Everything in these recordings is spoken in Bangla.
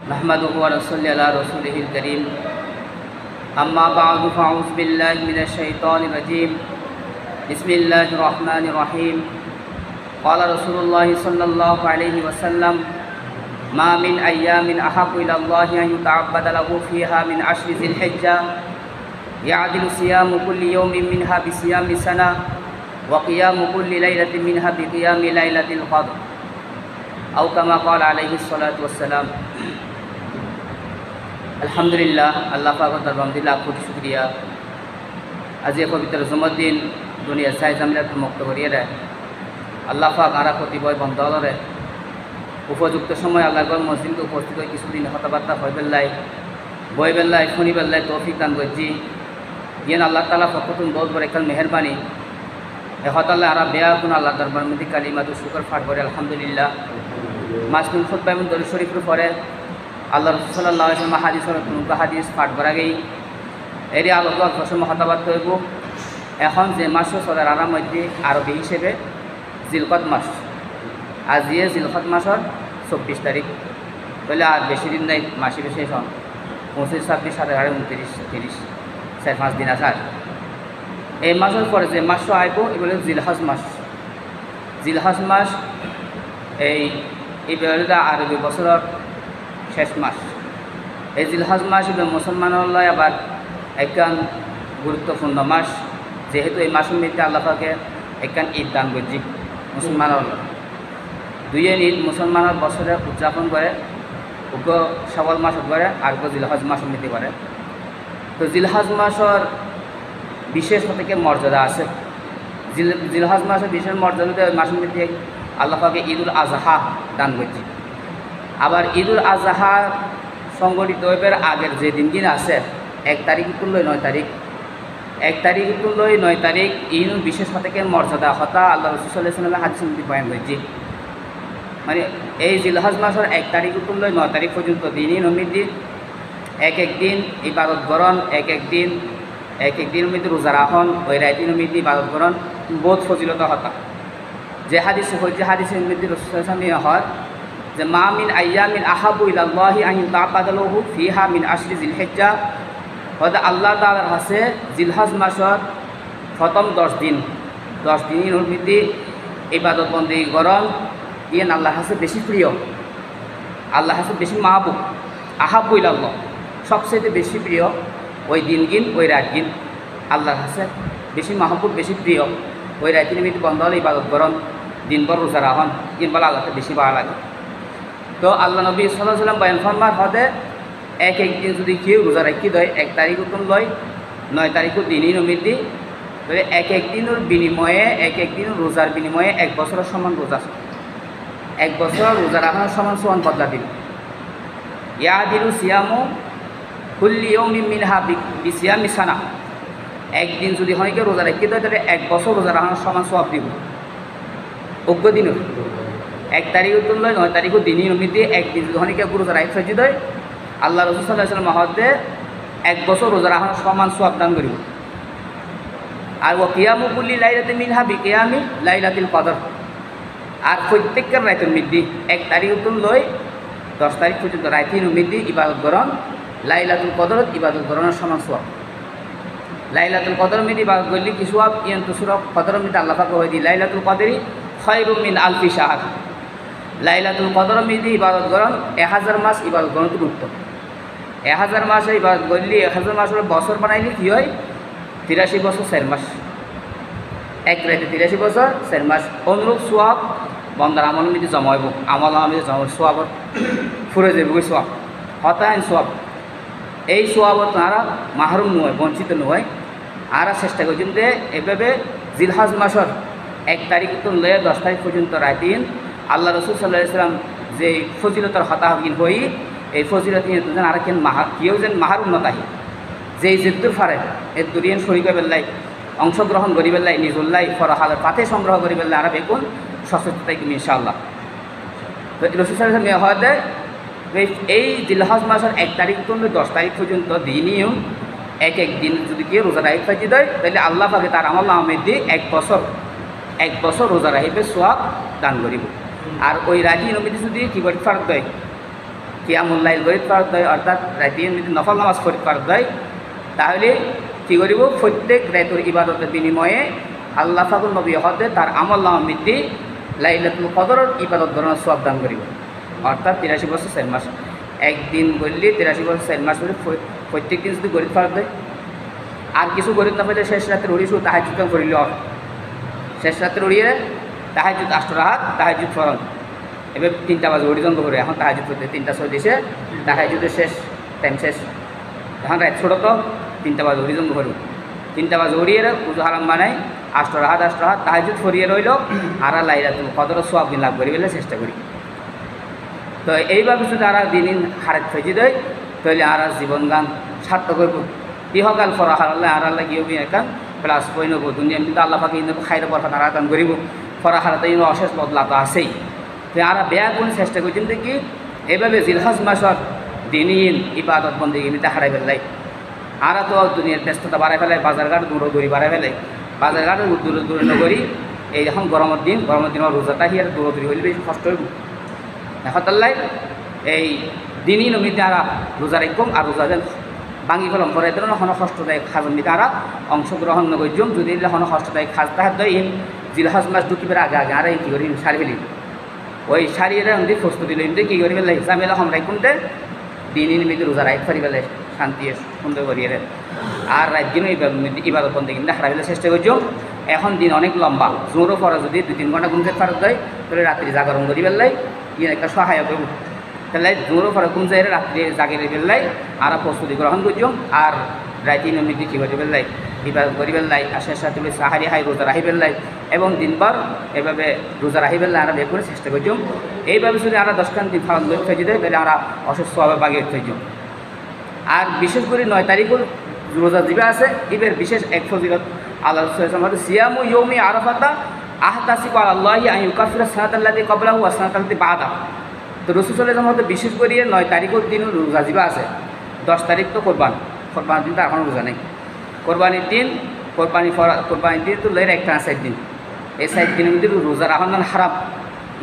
नहमदुहु व नसल्ली अला रसूलिहिल करीम अम्मा बअदु फ़अऊज़ु बिल्लाहि मिनश शैतानिर रजीम बिस्मिल्लाहिर रहमानिर रहीम क़ाल रसूलुल्लाहि सल्लल्लाहु अलैहि वसल्लम मा मिन अय्यामिन अहब्बु इलल्लाहि अन युतअब्बदा लहु फ़ीहा मिन अश्रि ज़िलहिज्जा यअदिलु सियामु कुल्लि यौमिन मिनहा बिसियामि सना व क़ियामु कुल्लि लैलतिन मिनहा बिक़ियामि लैलतिल क़द्र औ कमा क़ाल अलैहिस्सलातु वस्सलाम। अल्हम्दुलिल्लाह अल्लाह पाक दरबार लाख कोटी शुक्रिया। आज ये पवित्र जुमार दिन दुनिया साई जमिला मुक्त करिए रे अल्लाह पाक आरा प्रतिबय बंदलरे उपयुक्त समय आल्लाहर मस्जिद उपस्थित हয়ে কিছুদিন কথাবার্তা হইবেলাই বইবেলাই শুনিবেলাই তৌফিক দান করছি ইয়েন আল্লাহ তাআলা ফকতুন বহুত বড় একটা মেহেরবানি এহতাল্লাহ আরা বেয়া কোন আল্লাহ দরবার মধ্যে কালিমাতু শুকর ফাট করে আলহামদুলিল্লাহ মাসনুল খুতবা এবং দরুদ শরীফের পরে আল্লাহ রাসূল সাল্লাল্লাহু আলাইহি ওয়াসাল্লাম হাদিসের কোন হাদিস পাঠ করা গই এর আলোচনা প্রসঙ্গ কথাবার্তা হইব। এখন যে মাস চলার আরাম মধ্যে আরবি হিসেবে জিলকদ মাস আজ ইয়ে জিলকদ মাসের 24 তারিখ তাহলে আর বেশি দিন নাই মাসে বেশি এখন 25, 26, 27, 29, 30 4-5 দিন আছে। এই মাসের পরে যে মাস আইব এগুলো জিলহজ মাস। জিলহজ মাস এই বেলা আরবি বছরের শেষ মাস। এই জিলহজ মাস এবং মুসলমানরা আবার একখান গুরুত্বপূর্ণ মাস যেহেতু এই মাসের মধ্যে আল্লাহ পাকে একখান ঈদ দান করছি মুসলমানরা দুইয়ে ঈদ মুসলমানের বছরে উদযাপন করে উগ্র শাওয়াল মাসত করে আর জিলহজ মাসের মধ্যে করে। তো জিলহজ মাসের বিশেষ থেকে মর্যাদা আছে। জিলহজ মাসের বিশেষ মর্যাদাতে ওই মাসের মধ্যে আল্লাহ পাকে ঈদুল আজহা দান করছি। আবার ঈদুল আজহা সংগঠিত হইবার আগের যে দিন আছে 1 তারিখ তুললে 9 তারিখ 1 তারিখ তুললে 9 তারিখ ঈদ বিশেষ থেকে মর্যাদা হতা আল্লাহ রাসূল সাল্লাল্লাহু আলাইহি ওয়াসাল্লাম হাদিসে মধ্যে বয়ান করছি। মানে এই জিলহজ মাসের 1 তারিখ তুললে 9 তারিখ পর্যন্ত দিনই নমিতি এক দিন ইবাদত করন এক দিন মধ্যে রোজা রাখন ওই রাইতি নমিতি ইবাদত করন বহুত ফজিলত হতা। যে হাদিসে হয়েছে হাদিসের মধ্যে রাসূল সাল্লাল্লাহু আলাইহি ওয়াসাল্লাম হয় যে মা মিন আইয়ামিন আহাবু ইলাল্লাহি আন ইউতাআব্বাদা লাহু ফিহা মিন আশরি জিলহিজ্জা হয়তো আল্লাহ তাআলার কাছে জিলহজ মাসের প্রথম 10 দিনের মধ্যে ইবাদত বন্দেগী করন ইয়েন আল্লাহর কাছে বেশি প্রিয়, আল্লাহর কাছে বেশি মাহবুব। আহাবু ইলাল্লাহ সবচেয়ে বেশি প্রিয় ওই দিনগিন ওই রাতগিন আল্লাহর কাছে বেশি মাহবুব বেশি প্রিয়। ওই রাতের মধ্যে বন্ধ হলে ইবাদত করন দিনভর রোজা রাখন দিনবেলা আল্লাহকে বেশি ভালো লাগে। তো আল্লাহ নবী সাল্লাল্লাহু আলাইহি ওয়াসাল্লাম বয়ান ফরমার হতে এক দিন যদি কেউ রোজা রাখি দেয় 1 তারিখ উত্তম লয় 9 তারিখও দিনই নমিতি তবে এক দিনের বিনিময়ে এক দিন রোজার বিনিময়ে 1 বছরের সমান রোজা 1 বছর রোজা রাখার সমান সমান বদলা দিল। ইয়াদিলু সিয়ামু কুল্লি ইয়াউমিন মিনহা বিসিয়ামি সানা একদিন যদি হয় কেউ রোজা রাখি দেয় তাহলে 1 বছর রোজা রাখার সমান সওয়াব দিব। অজ্ঞ দিন 1 তারিখ উত্তম লয় 9 তারিখও দিনই নমিতি একদিন যদি হয় কেউ রোজা রাখি ফেজি দেয় আল্লাহ রাসূল সাল্লাল্লাহু আলাইহি ওয়াসাল্লাম মহদ্দে 1 বছর রোজা রাখার সমান সওয়াব দান করিব। আর ওয়া কিয়ামু কুল্লি লাইলাতিন মিনহা বিকিয়ামি লাইলাতিল কদর আর প্রত্যেকের রাতের মধ্যে 1 তারিখ উত্তম লয় 10 তারিখ পর্যন্ত রাতের মধ্যে ইবাদত করন লাইলাতুল কদর ইবাদত করার সমান সওয়াব। লাইলাতুল কদর মধ্যে ইবাদত করলে কি সওয়াব ইয়ান তো সূরা কদর মধ্যে আল্লাহ পাক কই দি লাইলাতুল কদরি খায়রুম মিন আলফি শাহর। লাইলাতুল কদর মধ্যে ইবাদত করন 1000 মাস ইবাদত করন তো উত্তম। 1000 মাসে ইবাদত করলে 1000 মাসের বছর বানাইলে কি হয় 83 বছর 4 মাস। এক রাতে 83 বছর 4 মাস অনুরূপ সওয়াব বন্দার আমল মধ্যে জমা হইব। আমল মধ্যে জমা সওয়াব ফুরে যাবে ওই সওয়াব হতায়ন সওয়াব। এই সওয়াব তারা মাহরুম নয় বঞ্চিত নয়। আর চেষ্টা করছেন যে এভাবে জিলহজ মাসের 1 তারিখ উত্তম লয়ে 10 তারিখ পর্যন্ত রাতিন আল্লাহ রাসূল সাল্লাল্লাহু আলাইহি ওয়াসাল্লাম যে ফজিলতের হতাহীন হই এই ফজিলত নিয়ে দুজন আর কেন কেউ যেন মাহরুম নতাহি যেই জিদ্দুর ফারে এর দুরিয়ান শরীকে বেল্লাই অংশগ্রহণ করি বেল্লাই নিজুল্লাই ফরহালের পাতে সংগ্রহ করি বেল্লাই আর বেগুন সচেতনতাই তুমি ইনশাআল্লাহ। তো রাসূল সাল্লাল্লাহু আলাইহি ওয়াসাল্লাম হয় এই জিলহজ মাসের 1 তারিখ থেকে 10 তারিখ পর্যন্ত দিনই এক দিন যদি কেউ রোজা রাখি ফাঁকি দেয় তাহলে আল্লাহ পাকে তার আমল নামে দিয়ে 1 বছর রোজা রাখিবে সওয়াব দান করিব। আর ওই রাখি নবীতি যদি কি করে ফারত দেয় কিয়ামুল লাইল গরিব করার দেয়, অর্থাৎ রাইতের যদি নফল নামাজ ফরিদ করার দেয়, তাহলে কী করিব প্রত্যেক রাইতের ইবাদতের বিনিময়ে আল্লাহ ফাকুল নবী হতে তার আমল নামা বৃদ্ধি লাইলাতুল কদরের ইবাদত ধরনের সওয়াব দান করিব। অর্থাৎ 83 বছর 4 মাস, একদিন বললে 83 বছর 4 মাস বলে প্রত্যেক দিন যদি গরিব করার দেয়, আর কিছু গরিব না পেলে শেষ রাতের উড়ি শুধু তাহাজ্জুদ করিল, শেষ রাতের উড়িয়ে তাহাজ্জুদ 8 রাকাত তাহাজ্জুদ ফরজ, এবার 3টা বাজে উড়ি জন্ম করে, এখন তাহাজ্জুদ করতে 3টা 36 তাহাজ্জুদের শেষ টাইম শেষ, এখন রাত ছোটো তো 3টা বাজে উড়ি জন্ম করব, 3টা বাজে উড়িয়ে উজু হারাম বানাই 8 রাকাত তাহাজ্জুদ ফরিয়ে রইল, আর লাইলাতুল কদরের সওয়াব লাভ করি বলে চেষ্টা করি। তো এইভাবে যদি আর দিন হারাত ফেজি দেয়, তাহলে আর জীবন গান সার্থক হইব। ইহকাল ফরা হারালে আর আল্লাহ কি হবি একান প্লাস বই নেব দুনিয়া, কিন্তু আল্লাহ পাকে ইন্দ খাইরে বরফা তারা দান করিব, ফরা হারাতে অশেষ বদলা তো আছেই। তো আর বেয়া কোন চেষ্টা করছেন কি এইভাবে জিলহজ মাসর দিন ইবাদত বন্দী এমনিতে হারাই ফেললাই, আর তো দুনিয়ার ব্যস্ততা বাড়াই ফেলে, বাজারঘাট দূরদূরি বাড়াই ফেলে, বাজারঘাট দূরে নগরী। এই এখন গরমের দিন রোজাটা হিয়ার দূরদূরি হইলে বেশি কষ্ট হইব। এখন এই দিনই নমিতে আর রোজা রাখম, আর রোজা যেন বাঙি কলম করে দেন হনো কষ্টদায়ক খাজন নিতে আর অংশগ্রহণ নগর্যম, যদি হনো কষ্টদায়ক খাজ তাহার দই জিলহজ মাস ঢুকিবার আগে আগে আর কী করি সারি ফেলি, ওই সারিয়ে এমনি প্রস্তুতি লইতে কী করি ফেলে জামেলা হম রাখুনতে দিনই নিমিতে রোজা রাখ ফারি ফেলে শান্তি সুন্দর করিয়ে আর রাত দিনও ইবাদত বন্দী কিন্তু হারা ফেলে চেষ্টা করছম। এখন দিন অনেক লম্বা, জোরও পরে যদি 2-3 ঘন্টা ঘুমতে ফারত দেয়, তাহলে রাত্রি জাগরণ করি ফেললাই ইয়ে একটা সহায়ক হইব। তাহলে জোরও পরে ঘুম যাই রাত্রি জাগিয়ে ফেললাই আর প্রস্তুতি গ্রহণ করছম, আর রাতে নমিতে কী করি ফেললাই ইবাদত করি ফেললাই, আর শেষ রাত্রে সাহারি হাই রোজা রাখি ফেললাই, এবং দিনভর এভাবে রোজা রাখি ফেললাই আর বের করে চেষ্টা করছম। এইভাবে যদি আমরা 10খান দিন ফালন করে ফেজি দেয়, তাহলে আমরা অসুস্থ হবে বাগিয়ে ফেজম। আর বিশেষ করে 9 তারিখের রোজা দিবা আছে, এবার বিশেষ এক ফজিলত আল্লাহ সিয়ামু ইয়ৌমি আরাফাতা আহতাসিবু আলাল্লাহি আন ইউকাফিরা সানাতাল্লাতি ক্বাবলাহু ওয়া সানাতাল্লাতি বা'দা। তো রাসূল সাল্লাল্লাহু আলাইহি ওয়াসাল্লাম বিশেষ করে 9 তারিখের দিন রোজা দিবা আছে, 10 তারিখ তো কোরবানির দিন তো এখন রোজা নেই, কোরবানির দিন তো লের একটা 7 দিন, এই 7 দিনের মধ্যে রোজা রাখার হারাম,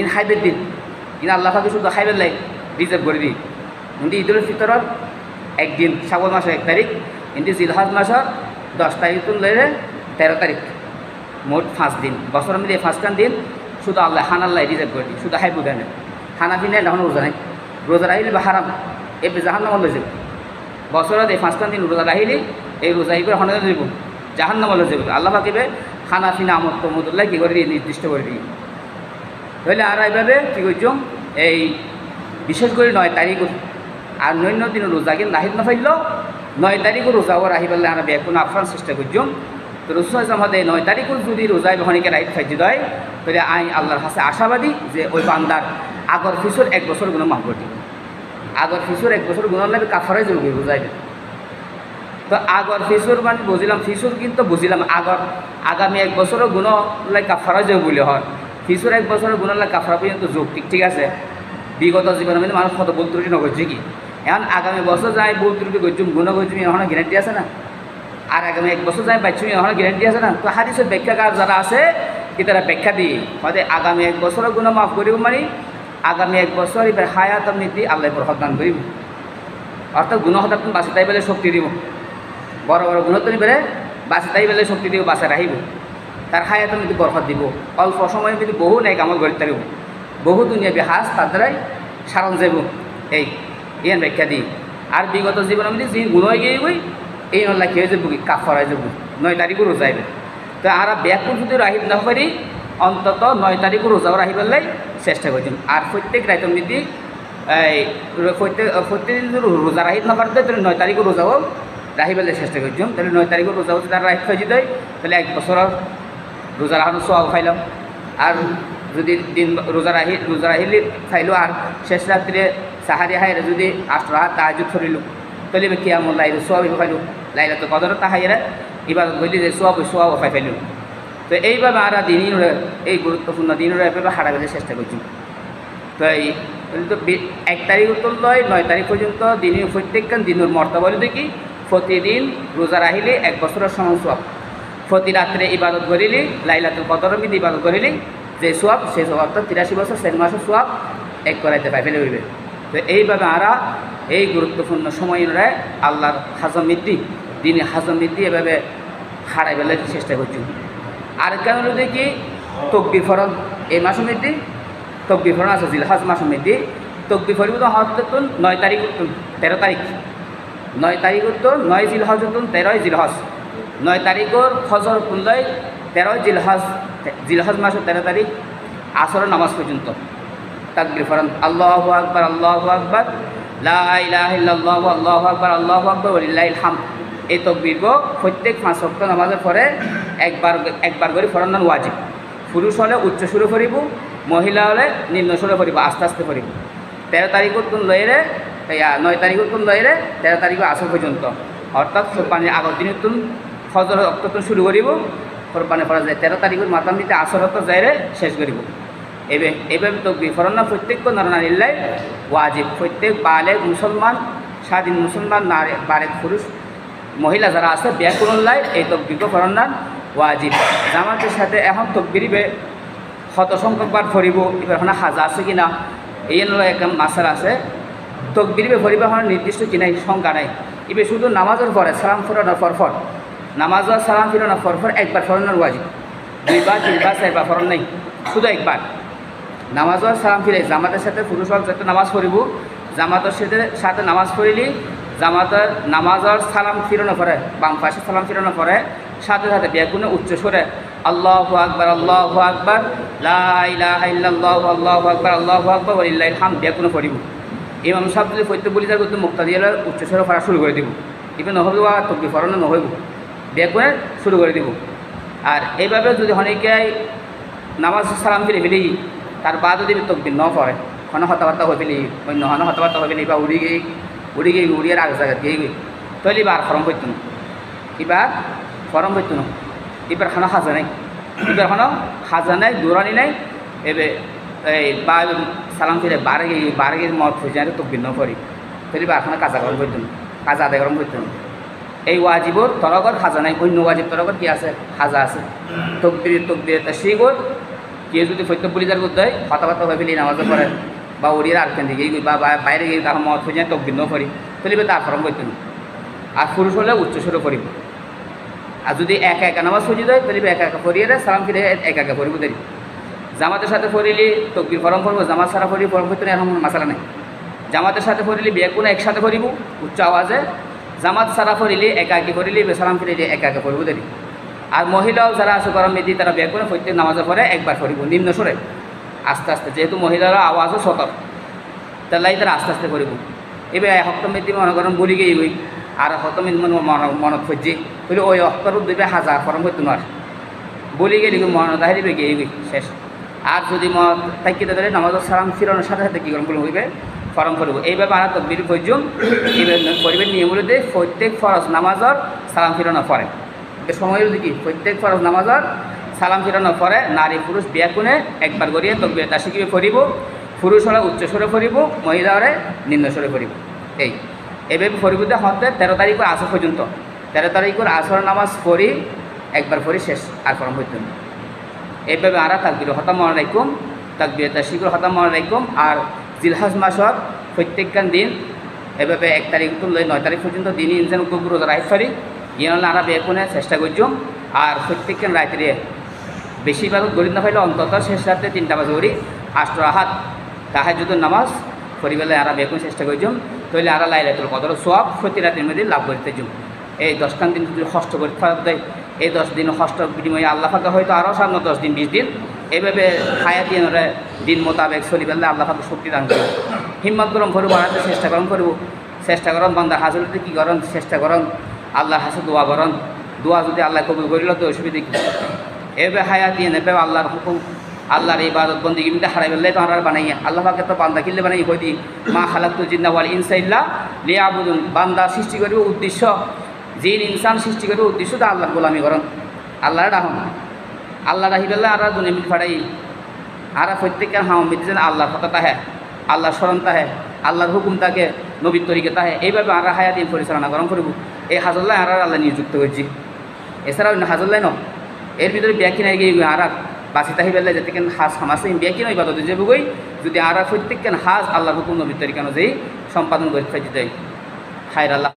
ইন হাইবের দিন, ইন আল্লাহ পাকে শুধু হাইবের লাই রিজার্ভ করে দিই। কিন্তু ঈদুল ফিতরের একদিন শ্রাবণ মাসের 1 তারিখ, কিন্তু জিলহজ মাসের 10 তারিখ তো লেরে 13 তারিখ, মোট 5 দিন, বছরের মধ্যে 5খান দিন শুধু আল্লাহ হানাল্লাহ রিজার্ভ করে দিই, শুধু হাইবু দেয় না, খানা পিনে এখন রোজা নাই, রোজা রাহিলে বা হারাম এবার জাহান্নামে লয়ে যাব। বছৰত এই 5খান দিন রোজা রাহিলে এই রোজা এইবার হনে যাব জাহান্নামে লয়ে যাব। আল্লাহ পাকে খানা পিনা আমদ তমদুল্লাহ কী করে নির্দিষ্ট করে দিই। তাহলে আর এইভাবে কী করছম এই বিশেষ করে 9 তারিখ আর অন্য দিন রোজা কিন্তু রাহিত না ফাইল 9 তারিখও রোজাও রাহি পেলে আমরা বেকুন আফরান চেষ্টা করছম। তো রসুল আমাদের 9 তারিখও যদি রোজায় বহনিকে রাহিত ফাইজি দেয়, তাহলে আই আল্লাহর কাছে আশাবাদী যে ওই বান্দার আগর ফিসুর 1 বছর গুণ মাফ করে দিব, আগর ফিসুর 1 বছর গুণ লাগবে কাফারাই জরুরি রোজাইবে। তো আগর ফিসুর মানে বুঝিলাম ফিসুর কিন্তু বুঝিলাম আগামী 1 বছরও গুণ লাগে কাফারা যাবে বলে হয়, ফিসুর 1 বছরের গুণ লাগে কাফারা পর্যন্ত যোগ ঠিক আছে। বিগত জীবনের মধ্যে মানুষ কত ভুল ত্রুটি নগরছে কি, এখন আগামী বছর যাই ভুল ত্রুটি করছুম গুণ করছুম এখন গ্যারান্টি আছে না, আর আগামী 1 বছর যাই পাইছুম এখন গ্যারান্টি আছে না। তো হাদিসের ব্যাখ্যাকার যারা আছে কি তারা ব্যাখ্যা দিয়ে হয়তো আগামী 1 বছরের গুণ মাফ করিব, মানে আগামী 1 বছর এবার হায়াত নীতি আল্লাহ বরকত দান করিব, অর্থাৎ গুণ হঠাৎ বাঁচি তাই বেলে শক্তি দিব, বড় বড় গুণতনি বেলে বাঁচি তাই বেলে শক্তি দিব, বাঁচা রাখিব, তার হায়াত নীতি বরকত দিব, অল্প সময়ের মধ্যে বহু নেক আমল গড়ি তারিব, বহু দুনিয়া বিহাজ তার দ্বারাই সারণ যাব। এই ইয়ান ব্যাখ্যা দিই। আর বিগত জীবনের মধ্যে যে গুণ হয়ে গিয়ে এই নল্লা কী হয়ে যাব কি কাফার হয়ে যাব, 9 তারিখও রোজাইবে। তো আর ব্যাকুল যদি রাহিব না পারি অন্তত 9 তারিখও রোজাও রাহি পেলাই চেষ্টা করছেন। আর প্রত্যেক রাইতর নীতি এই প্রত্যেকদিন যদি রোজা রাহিত না পারতে তাহলে 9 তারিখও রোজাও রাহি পেলে চেষ্টা করছেন। তাহলে 9 তারিখও রোজাও যদি তারা রাহিত খাই দেয় তাহলে 1 বছরের রোজা রাখানো সোয়াব খাইলাম। আর যদি দিন রোজা রাহিলে খাইলো আর শেষ রাত্রে সাহারি হাইরে যদি 8 রাত তাহাজ্জুদ করিল তাহলে কিয়ামুল লাইল সোয়াব খাইলো, লাইলাতুল কদর তাহাইরা ইবাদত হইলে যে সোয়াব খাই ফেলল। তো এইভাবে আমরা দিনই এই গুরুত্বপূর্ণ দিনের এভাবে হারা ফেলে চেষ্টা করছি। তো এই তো 1 তারিখ উত্তর লয় 9 তারিখ পর্যন্ত দিনের প্রত্যেকখান দিনের মর্তবা বলে দেখি প্রতিদিন রোজা রাহিলে 1 বছরের সমান সোয়াব, প্রতি রাত্রে ইবাদত করিলে লাইলাতুল কদরের মধ্যে ইবাদত করিলে যে সোয়াব সেই সোয়াবটা 83 বছর 4 মাসের সোয়াব এক করাইতে পাই ফেলে হইবে। তো এইভাবে আমরা এই গুরুত্বপূর্ণ সময়ে আল্লাহর হাজমিদ্দি দিনে হাজমিদ্দি এভাবে হারাই বেলার চেষ্টা করছি। আর কেন হলো কি তকবির ফরন এই মাসমিদ্দি তকবির ফরন আছে জিলহজ মাসমিদ্দি তকবির ফরিব হতুন 9 তারিখ 13 তারিখ 9 তারিখ তো 9 জিলহজ হতুন 13 জিলহজ 9 তারিখর ফজর কুল্লাই 13 জিলহজ মাসের 13 তারিখ আসর নামাজ পর্যন্ত তাকবীর ফরন আল্লাহু আকবার লা ইলাহা ইল্লাল্লাহু আল্লাহু আকবার ওয়া লিল্লাহিল হামদ। এই তকবীরগো প্রত্যেক 5 ওয়াক্ত নামাজের পরে একবার করে ফরন ওয়াজিব। পুরুষ হলে উচ্চ সুরে পড়িব, মহিলা হলে নিম্ন সুরে পড়িব, আস্তে আস্তে পড়িব। 13 তারিখত তুন লইরে 9 তারিখত তুন লইরে 13 তারিখ আসর পর্যন্ত, অর্থাৎ কোরবানির আগের দিন তুন ফজর ওয়াক্ত তুন শুরু করিব, কোরবানি করা যায় 13 তারিখের মাতামনিতে আসর ওয়াক্ত যাইরে শেষ করিব। এভাবে তকবীর ফরন প্রত্যেক নরনারীলাই ওয়াজিব। প্রত্যেক বালেগ মুসলমান, স্বাধীন মুসলমান নারী বালেগ পুরুষ মহিলা যারা আছে ব্যাকুল্লাই এই তকবীর ফরন ওয়াজিব। জামাতের সাথে এখন তকবীরিবে শত সংখ্যকবার ফরিব, এবার এখন হাজা আছে কিনা এই একটা মাসার আছে। তকবীরিবে ফরিব এখন নির্দিষ্ট কিনা সংখ্যা নাই। এবার শুধু নামাজের পরে সালাম ফিরানোর পরপর নামাজ সালাম ফিরানোর পরপর একবার ফরনের ওয়াজিব, 2 বার 3 বার 4 বার ফরন নেই, শুধু একবার নামাজের সালাম ফিরে জামাতের সাথে পুরুষ হোক যাতে নামাজ পড়িব, জামাতের সাথে নামাজ পড়িলি জামাতের নামাজের সালাম ফিরানোর পরে বাম পাশে সালাম ফিরানোর পরে সাথে সাথে বেগুনে উচ্চ সুরে আল্লাহু আকবার লা ইলাহা ইল্লাল্লাহু আল্লাহু আকবার ওয়া লিল্লাহিল হামদ বেগুনে পড়িব। ইমাম সাহেব যদি পড়তে বলি তার কিন্তু মুক্তাদি হলে উচ্চ সুরে পড়া শুরু করে দিব। ইবে নহইব তকবীর ফরন নহইব, বেগুনে শুরু করে দিব। আর এইভাবে যদি অনেকে নামাজ সালাম ফিরে ফেলি তার বাদও দিবি তকবীর ন পড়ে, কোনো কথাবার্তা হয়ে ফেলি অন্য হন কথাবার্তা হয়ে ফেলি বা উড়ি গিয়ে উড়িয়ার আগে জায়গা গিয়ে গই তৈলি বার ফরম করতো না, এবার ফরম করতো না, এবার খানো সাজা নাই, এবার খানো সাজা নাই দৌড়ানি নাই। এবার এই বা সালাম ফিরে বারে গিয়ে মত খুঁজে আনি তকবীর ন পড়ি তৈলি বার খানো কাজা গরম করতো না, কাজা আদায় গরম করতো না। এই ওয়াজিবর তরগর খাজা নাই, অন্য ওয়াজিব তরগর কি আছে খাজা আছে। তকবীর তাশরিগর কেউ যদি ফৈত্য পুলিজার করতে হয় কথাবার্তা হয়ে ফেলি নামাজের পরে বা ওড়িয়ার আটকেন দিকে বা বাইরে গিয়ে তার মত হয়ে যায় তকবীর ন পড়ি তলিবে তার ফরম করতো না। আর পুরুষ হলে উচ্চ সুরে পড়িব। আর যদি একা একা নামাজ পড়ি দেয় তলিবে একা একা পড়িয়ে সালাম ফিরে একা একা পড়িব দেরি। জামাতের সাথে পড়িলি তকবীর ফরম পড়বো, জামাত ছাড়া পড়ি ফরম করতে এরকম মাসালা নেই। জামাতের সাথে পড়িলি বেগুনে একসাথে পড়িব উচ্চ আওয়াজে, জামাত ছাড়া পড়িলি একা একি পড়িলি সালাম ফিরে একা একা পড়িব দেরি। আর মহিলাও যারা আছে গরম মেদি তারা বের করে প্রত্যেক নামাজের পরে একবার পড়িব নিম্ন সুরে আস্তে আস্তে, যেহেতু মহিলারা আওয়াজও সতর্ক তাহলে তারা আস্তে আস্তে পড়িব। এবার হক্তম মেদি মনে করেন বলি গিয়ে ওই আর হক্তম মনত খুঁজি বলি ওই অক্তর দিবে হাজার ফরম করতে নোয়ার বলি গেলি মনত হারিবে গিয়ে গই শেষ। আর যদি মত থাকিতে ধরে নামাজের সালাম ফিরানোর সাথে সাথে কী করুন হইবে ফরম করব। এইভাবে আমরা তকবীর খুঁজুম এইভাবে পরিবের নিয়মগুলোতে প্রত্যেক ফরজ নামাজের সালাম ফিরানোর পরে সময় কি প্রত্যেক ফরজ নামাজের সালাম ফিরানোর পরে নারী পুরুষ বিয়াকুনে একবার করিয়ে তকবীর তাশরিক পড়িব। পুরুষ হলে উচ্চ সুরে পড়িব, মহিলা হলে নিম্ন সুরে পড়িব। এইভাবে পরিবর্তে হতে 13 তারিখের আসর পর্যন্ত 13 তারিখের আসর নামাজ পড়ি একবার পড়ি শেষ আর ফরম হইত না। এইভাবে আমরা তাকবীর হতাম মনে রাখুম, তাকবীর তাশরিকের হতাম মনে রাখুম। আর জিলহজ মাসর প্রত্যেকখান দিন এভাবে 1 তারিখ তো 9 তারিখ পর্যন্ত দিনই ইনসান রোজা রাখতে পারি ইয়ে হলে আমরা বেকুনে চেষ্টা করছুম। আর প্রত্যেকখান রাত্রে বেশিরভাগ গরিব না পাইলে অন্তত শেষ রাত্রে 3টা বাজে করি 8 রাহাত তাহাজ্জুদের নামাজ পরিবেলায় আমরা বেকুন চেষ্টা করছুম। তাহলে আমরা লাইলাতুল কদর সওয়াব প্রতি রাতের মধ্যে লাভ করতে যাম। এই 10খান দিন যদি কষ্ট করে দেয় এই 10 দিন কষ্ট বিনিময়ে আল্লাহ পাকে হয়তো আরও সামনে 10 দিন 20 দিন এইভাবে হায়াতি দিন মোতাবেক চলি পেলে আল্লাহ পাকে শক্তি দান করব। হিম্মত গরম করব, বাড়াতে চেষ্টা করুন বান্দার হাজরতে কী করেন চেষ্টা করুন আল্লাহর হাসে দোয়া করেন। দোয়া যদি আল্লাহ কবুল করিল তো অসুবিধা কী এভাবে হায়াতি এনে আল্লাহর হুকুম আল্লাহর ইবাদত বন্দি ইমটা হারাই ফেললে তো আমরা বানাইয়া আল্লাহ পাকে তো বান্দা কিনলে বানাই হই দি মা খালাকতুল জিন্না ওয়াল ইনসা ইল্লা লিয়াবুদুন। বান্দা সৃষ্টি করিব উদ্দেশ্য জিন ইনসান সৃষ্টি করিব উদ্দেশ্য তো আল্লাহর গোলামি করেন, আল্লাহর ডাহন আল্লাহ রাহি ফেললে আমরা দুনিয়া মিল ফাড়াই আর প্রত্যেকের হাম মিলছেন আল্লাহর কথা তাহে আল্লাহর স্মরণ তাহে আল্লাহর হুকুম তাকে নবীর তরিকে তাহে এইভাবে আমরা হায়াতি পরিচালনা গরম করব। এই হাজল্লাই আর আল্লাহ নিযুক্ত হয়েছি, এছাড়াও হাজল্লাই ন এর ভিতরে ব্যাকি নাই গিয়ে আর বাসি তাহি বেলা যেতে হামাসে ব্যাকি নয় ইবাদত যে বই যদি আমরা প্রত্যেকখান হাজ আল্লাহর হুকুম নবীর তরিকা অনুযায়ী সম্পাদন করতে চাই খায়ের আল্লাহ